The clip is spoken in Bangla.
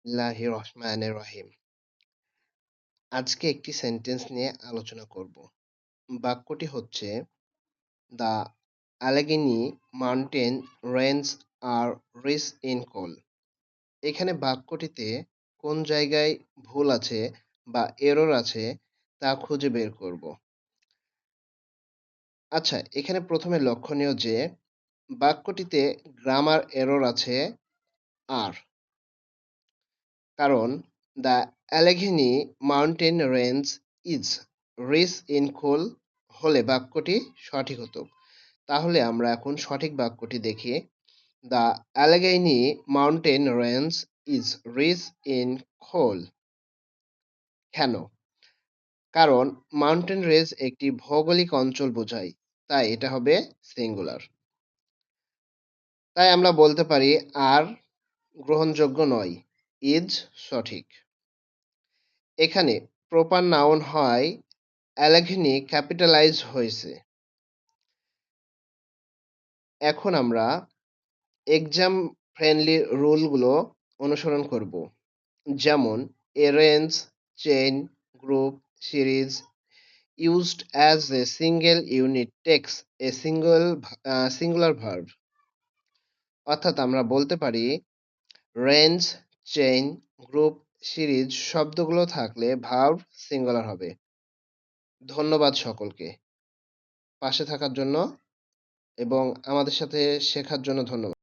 বিসমিল্লাহির রহমানির রহিম। আজকে একটি সেন্টেন্স নিয়ে আলোচনা করব। বাক্যটি হচ্ছে the Allegheny mountain range are rich in coal. এখানে বাক্যটিতে কোন জায়গায় ভুল আছে বা এরর আছে তা খুঁজে বের করব। আচ্ছা, এখানে প্রথমে লক্ষণীয় যে বাক্যটিতে গ্রামার এরর আছে আর, কারণ the Allegheny mountain range is rich in coal হলে বাক্যটি সঠিক হতো। তাহলে আমরা এখন সঠিক বাক্যটি দেখি। The Allegheny mountain range is rich in coal. কেন? কারণ মাউন্টেন রেঞ্জ একটি ভৌগোলিক অঞ্চল বোঝায়, তাই এটা হবে সিঙ্গুলার। তাই আমরা বলতে পারি আর গ্রহণযোগ্য নয়, ইজ সঠিক। এখানে প্রপার নাউন হয় অ্যালেঘেনি ক্যাপিটালাইজ হয়েছে। এখন আমরা এক্সাম ফ্রেন্ডলি রুলগুলো অনুসরণ করব। যেমন a range, chain, group, series used as a single unit takes a singular verb। অর্থাৎ আমরা বলতে পারি রেঞ্জ, চেইন, গ্রুপ, সিরিজ শব্দগুলো থাকলে ভার্ব সিঙ্গুলার হবে। ধন্যবাদ সকলকে পাশে থাকার জন্য এবং আমাদের সাথে শেখার জন্য ধন্যবাদ।